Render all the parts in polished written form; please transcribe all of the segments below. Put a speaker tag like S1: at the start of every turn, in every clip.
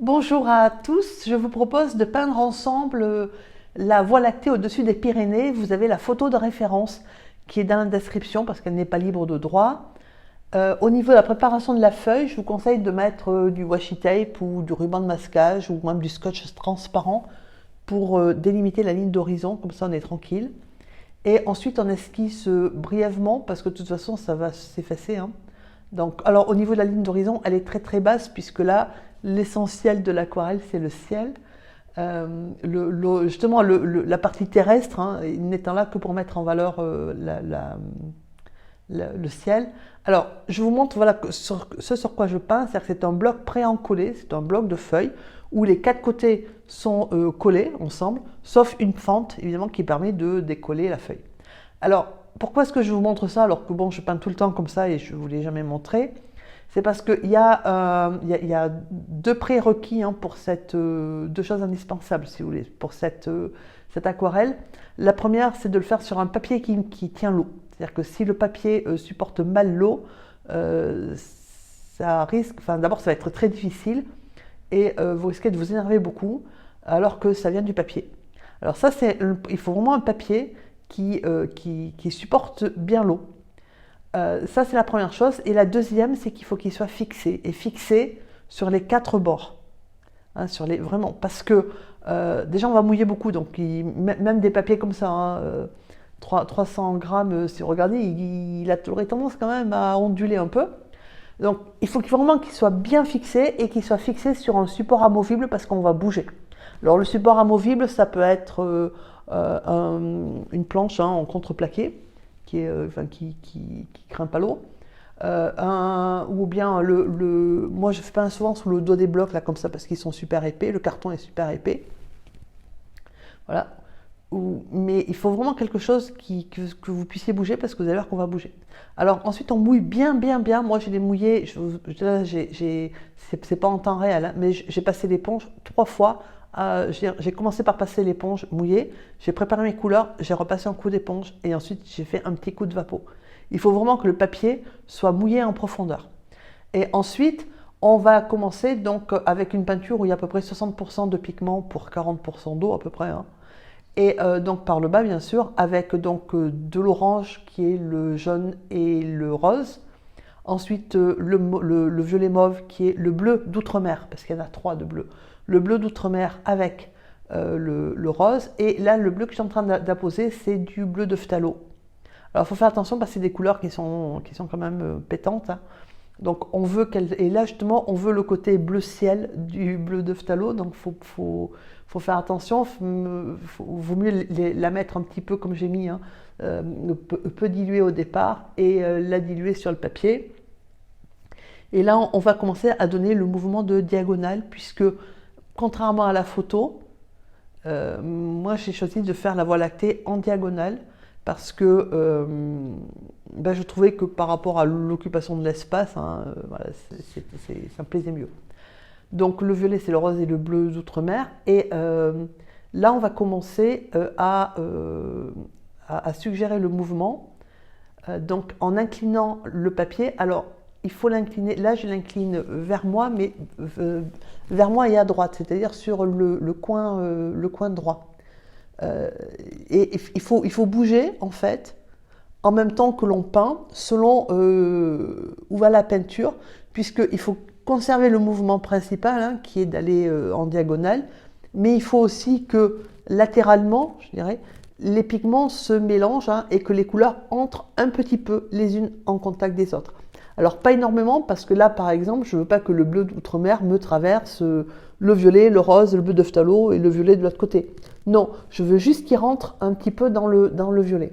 S1: Bonjour à tous, je vous propose de peindre ensemble la Voie lactée au-dessus des Pyrénées. Vous avez la photo de référence qui est dans la description parce qu'elle n'est pas libre de droit. Au niveau de la préparation de la feuille, je vous conseille de mettre du washi tape ou du ruban de masquage ou même du scotch transparent pour délimiter la ligne d'horizon, comme ça on est tranquille. Et ensuite on esquisse brièvement parce que de toute façon ça va s'effacer, hein. Donc, alors au niveau de la ligne d'horizon, elle est très très basse puisque là, l'essentiel de l'aquarelle, c'est le ciel. Justement, la partie terrestre, hein, il n'étant là que pour mettre en valeur le ciel. Alors, je vous montre voilà, ce sur quoi je peins, c'est-à-dire que c'est un bloc pré-encollé, c'est un bloc de feuilles où les quatre côtés sont collés ensemble, sauf une fente, évidemment, qui permet de décoller la feuille. Alors, pourquoi est-ce que je vous montre ça alors que bon, je peins tout le temps comme ça et je ne vous l'ai jamais montré? C'est parce qu'il y a deux prérequis, hein, pour deux choses indispensables, si vous voulez, pour cette aquarelle. La première, c'est de le faire sur un papier qui tient l'eau. C'est-à-dire que si le papier supporte mal l'eau, ça risque, enfin d'abord ça va être très difficile et vous risquez de vous énerver beaucoup alors que ça vient du papier. Alors ça, il faut vraiment un papier qui supporte bien l'eau. Ça, c'est la première chose. Et la deuxième, c'est qu'il faut qu'il soit fixé. Et fixé sur les quatre bords. Hein, vraiment. Parce que déjà, on va mouiller beaucoup. Donc, même des papiers comme ça, hein, 300 grammes, si vous regardez, il aurait tendance quand même à onduler un peu. Donc, il faut vraiment qu'il soit bien fixé et qu'il soit fixé sur un support amovible parce qu'on va bouger. Alors, le support amovible, ça peut être une planche, hein, en contreplaqué qui craint pas l'eau. Ou bien moi je fais pas souvent sous le dos des blocs là comme ça parce qu'ils sont super épais, le carton est super épais. Voilà. Mais il faut vraiment quelque chose que vous puissiez bouger parce que vous allez voir qu'on va bouger. Alors ensuite on mouille bien. Moi j'ai les mouillés, c'est pas en temps réel, hein, mais j'ai passé l'éponge 3 fois. J'ai commencé par passer l'éponge mouillée, j'ai préparé mes couleurs, j'ai repassé un coup d'éponge et ensuite j'ai fait un petit coup de vapeau. Il faut vraiment que le papier soit mouillé en profondeur. Et ensuite, on va commencer donc avec une peinture où il y a à peu près 60% de pigment pour 40% d'eau à peu près, hein. Et donc par le bas bien sûr, avec donc de l'orange qui est le jaune et le rose. Ensuite le violet mauve qui est le bleu d'outre-mer, parce qu'il y en a 3 de bleus. Le bleu d'outre-mer avec le rose. Et là, le bleu que je suis en train d'apposer, c'est du bleu de phthalo. Alors, il faut faire attention parce que c'est des couleurs qui sont quand même pétantes, hein. Donc, et là, justement, on veut le côté bleu ciel du bleu de phthalo. Donc, faut faire attention. Vaut mieux la mettre un petit peu comme j'ai mis, hein, peu diluée au départ et la diluer sur le papier. Et là, on va commencer à donner le mouvement de diagonale puisque, contrairement à la photo, moi j'ai choisi de faire la Voie lactée en diagonale parce que je trouvais que par rapport à l'occupation de l'espace, hein, voilà, ça me plaisait mieux. Donc le violet c'est le rose et le bleu d'outre-mer. Et là on va commencer à suggérer le mouvement, donc en inclinant le papier. Alors il faut l'incliner, là je l'incline vers moi, mais vers moi et à droite, c'est-à-dire sur le coin droit. Et il faut bouger en fait, en même temps que l'on peint, selon où va la peinture, puisqu'il faut conserver le mouvement principal, hein, qui est d'aller en diagonale, mais il faut aussi que latéralement, je dirais, les pigments se mélangent, hein, et que les couleurs entrent un petit peu les unes en contact des autres. Alors pas énormément parce que là par exemple je ne veux pas que le bleu d'outre-mer me traverse le violet, le rose, le bleu de phthalo et le violet de l'autre côté. Non, je veux juste qu'il rentre un petit peu dans le violet.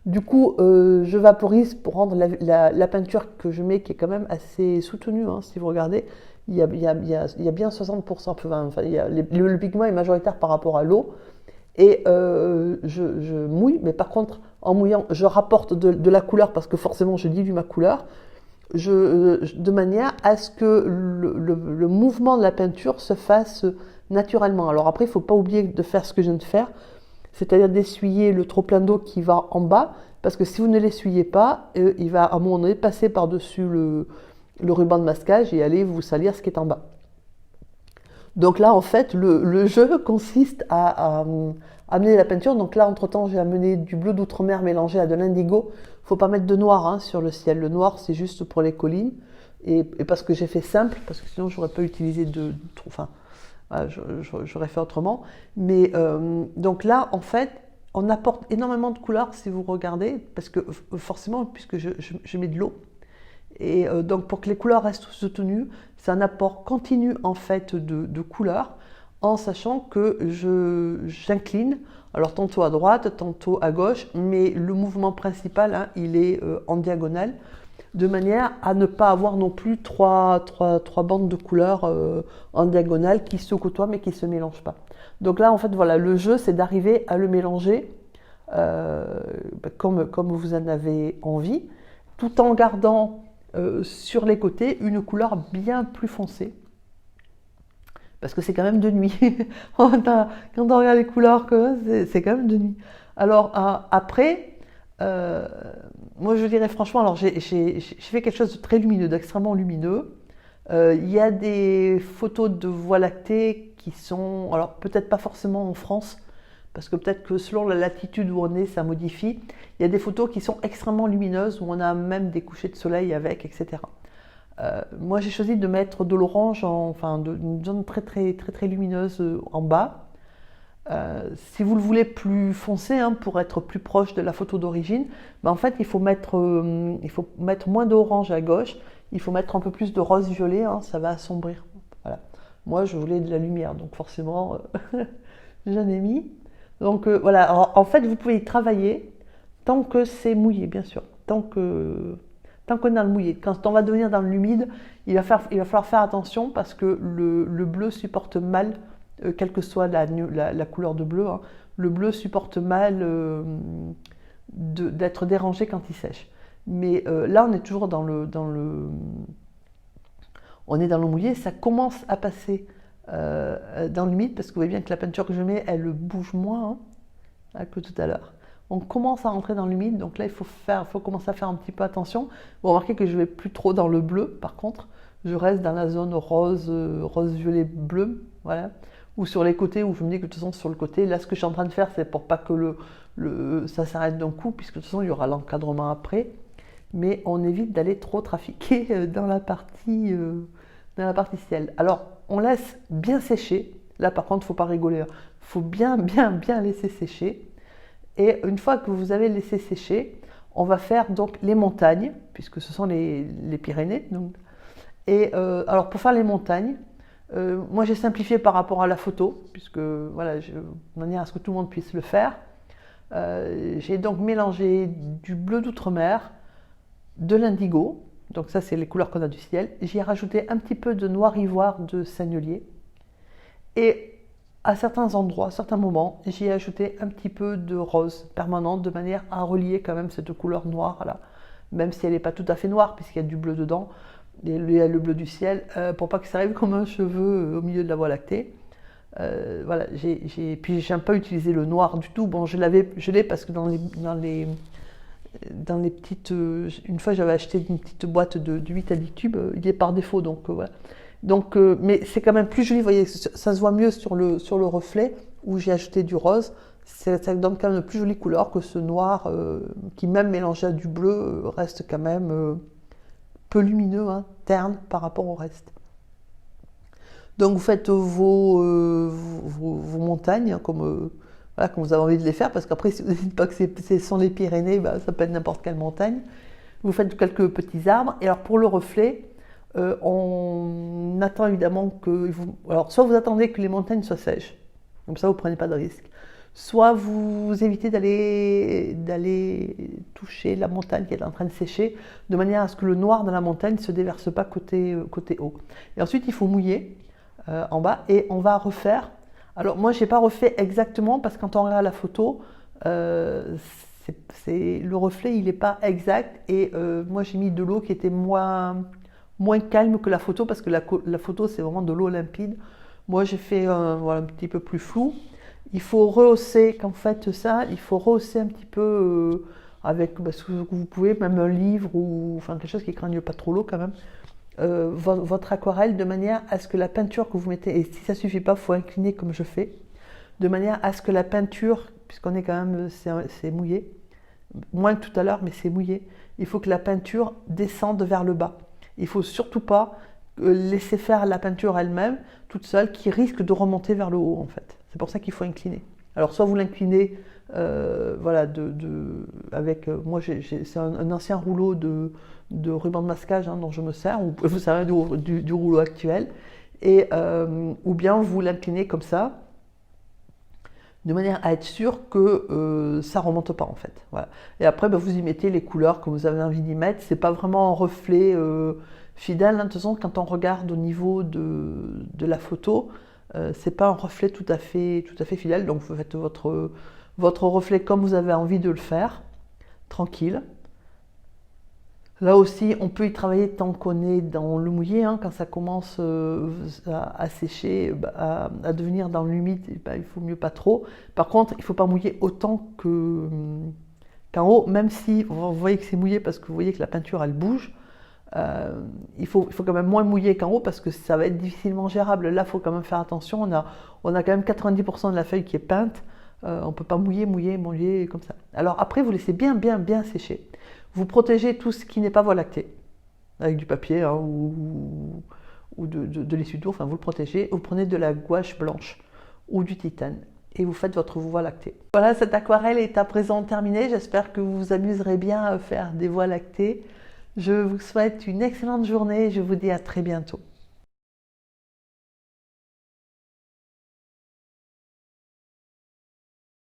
S1: Du coup je vaporise pour rendre la peinture que je mets qui est quand même assez soutenue, hein, si vous regardez. Il y a bien 60%, enfin, le pigment est majoritaire par rapport à l'eau. Et je mouille, mais par contre en mouillant je rapporte de la couleur parce que forcément je dilue ma couleur. De manière à ce que le mouvement de la peinture se fasse naturellement. Alors après, il ne faut pas oublier de faire ce que je viens de faire, c'est-à-dire d'essuyer le trop plein d'eau qui va en bas, parce que si vous ne l'essuyez pas, il va à un moment donné passer par-dessus le ruban de masquage et aller vous salir ce qui est en bas. Donc là, en fait, le jeu consiste à amener la peinture. Donc là, entre-temps, j'ai amené du bleu d'outre-mer mélangé à de l'indigo. Faut pas mettre de noir hein, sur le ciel. Le noir, c'est juste pour les collines. Et parce que j'ai fait simple, parce que sinon, j'aurais pas utilisé enfin, voilà, j'aurais fait autrement. Mais donc là, en fait, on apporte énormément de couleurs si vous regardez, parce que forcément, puisque je mets de l'eau. Et donc pour que les couleurs restent soutenues, c'est un apport continu en fait de couleurs, en sachant que j'incline, alors tantôt à droite, tantôt à gauche, mais le mouvement principal, hein, il est en diagonale, de manière à ne pas avoir non plus trois bandes de couleurs en diagonale qui se côtoient mais qui ne se mélangent pas. Donc là, en fait, voilà, le jeu, c'est d'arriver à le mélanger comme vous en avez envie, tout en gardant sur les côtés une couleur bien plus foncée. Parce que c'est quand même de nuit. Quand on regarde les couleurs, c'est quand même de nuit. Alors après, moi je dirais franchement, alors j'ai fait quelque chose de très lumineux, d'extrêmement lumineux. Il y a des photos de Voie lactée qui sont, alors peut-être pas forcément en France, parce que peut-être que selon la latitude où on est, ça modifie. Il y a des photos qui sont extrêmement lumineuses, où on a même des couchers de soleil avec, etc. Moi, j'ai choisi de mettre de l'orange, enfin, une zone très lumineuse en bas. Si vous le voulez plus foncé, hein, pour être plus proche de la photo d'origine, ben en fait, il faut mettre moins d'orange à gauche, il faut mettre un peu plus de rose-violet, hein, ça va assombrir. Voilà. Moi, je voulais de la lumière, donc forcément, j'en ai mis. Donc voilà, alors, en fait, vous pouvez y travailler tant que c'est mouillé, bien sûr. Tant qu'on est dans le mouillé. Quand on va devenir dans l'humide, il va falloir faire attention parce que le bleu supporte mal, quelle que soit la couleur de bleu, hein, le bleu supporte mal d'être dérangé quand il sèche. Mais là, on est toujours dans le mouillé, ça commence à passer dans l'humide, parce que vous voyez bien que la peinture que je mets, elle bouge moins hein, que tout à l'heure. On commence à rentrer dans l'humide, donc là il faut commencer à faire un petit peu attention. Vous remarquez que je ne vais plus trop dans le bleu, par contre, je reste dans la zone rose, violet, bleu, voilà. Ou sur les côtés, où je me dis que de toute façon sur le côté, là ce que je suis en train de faire, c'est pour pas que ça s'arrête d'un coup, puisque de toute façon il y aura l'encadrement après. Mais on évite d'aller trop trafiquer dans la partie ciel. Alors, on laisse bien sécher. Là, par contre, il ne faut pas rigoler. Il faut bien laisser sécher. Et une fois que vous avez laissé sécher, on va faire donc les montagnes, puisque ce sont les Pyrénées. Donc. Et alors, pour faire les montagnes, moi j'ai simplifié par rapport à la photo, puisque voilà, de manière à ce que tout le monde puisse le faire. J'ai donc mélangé du bleu d'outre-mer, de l'indigo, donc ça c'est les couleurs qu'on a du ciel. J'y ai rajouté un petit peu de noir ivoire de Seignelier. Et à certains endroits, à certains moments, j'y ai ajouté un petit peu de rose permanente, de manière à relier quand même cette couleur noire là, même si elle n'est pas tout à fait noire, puisqu'il y a du bleu dedans, il y a le bleu du ciel, pour pas que ça arrive comme un cheveu au milieu de la Voie lactée. Voilà, puis j'aime pas utiliser le noir du tout. Bon, je l'ai parce que dans les petites, une fois j'avais acheté une petite boîte de 8 à 10 tubes, il est par défaut, donc voilà. Donc, mais c'est quand même plus joli, vous voyez, ça se voit mieux sur le reflet où j'ai ajouté du rose. Ça donne quand même une plus jolie couleur que ce noir qui, même mélangé à du bleu, reste quand même peu lumineux, hein, terne par rapport au reste. Donc vous faites vos montagnes, hein, comme vous avez envie de les faire, parce qu'après, si vous ne dites pas que ce sont les Pyrénées, bah, ça peut être n'importe quelle montagne. Vous faites quelques petits arbres. Et alors pour le reflet, on attend évidemment que... Alors soit vous attendez que les montagnes soient sèches, comme ça vous ne prenez pas de risque. Soit vous évitez d'aller toucher la montagne qui est en train de sécher, de manière à ce que le noir de la montagne ne se déverse pas côté haut. Et ensuite, il faut mouiller en bas et on va refaire. Alors moi, je n'ai pas refait exactement parce que quand on regarde la photo, le reflet, il n'est pas exact. Et moi, j'ai mis de l'eau qui était moins calme que la photo parce que la photo, c'est vraiment de l'eau limpide. Moi, j'ai fait un petit peu plus flou. Il faut rehausser, quand vous faites ça, il faut rehausser un petit peu avec ce que vous pouvez, même un livre ou enfin quelque chose qui ne craigne pas trop l'eau quand même. votre aquarelle de manière à ce que la peinture que vous mettez, et si ça ne suffit pas, il faut incliner comme je fais, de manière à ce que la peinture, puisqu'on est quand même, c'est mouillé, moins que tout à l'heure, mais c'est mouillé, il faut que la peinture descende vers le bas. Il ne faut surtout pas laisser faire la peinture elle-même, toute seule, qui risque de remonter vers le haut en fait. C'est pour ça qu'il faut incliner. Alors soit vous l'inclinez, voilà, avec, moi c'est un ancien rouleau de ruban de masquage hein, dont je me sers, ou vous savez du rouleau actuel, et, ou bien vous l'inclinez comme ça, de manière à être sûr que ça ne remonte pas en fait. Voilà. Et après, vous y mettez les couleurs que vous avez envie d'y mettre. C'est pas vraiment un reflet fidèle. Hein. De toute façon, quand on regarde au niveau de la photo, c'est pas un reflet tout à fait fidèle. Donc vous faites votre reflet comme vous avez envie de le faire, tranquille. Là aussi, on peut y travailler tant qu'on est dans le mouillé. Hein, quand ça commence à sécher, à devenir dans l'humide, il faut mieux pas trop. Par contre, il ne faut pas mouiller autant qu'en haut, même si vous voyez que c'est mouillé parce que vous voyez que la peinture, elle bouge. Il faut quand même moins mouiller qu'en haut parce que ça va être difficilement gérable. Là, il faut quand même faire attention. On a quand même 90% de la feuille qui est peinte. On ne peut pas mouiller comme ça. Alors après, vous laissez bien sécher. Vous protégez tout ce qui n'est pas voie lactée, avec du papier hein, ou de l'essuie-tout, enfin vous le protégez. Vous prenez de la gouache blanche ou du titane et vous faites votre voie lactée. Voilà, cette aquarelle est à présent terminée. J'espère que vous vous amuserez bien à faire des voies lactées. Je vous souhaite une excellente journée et je vous dis à très bientôt.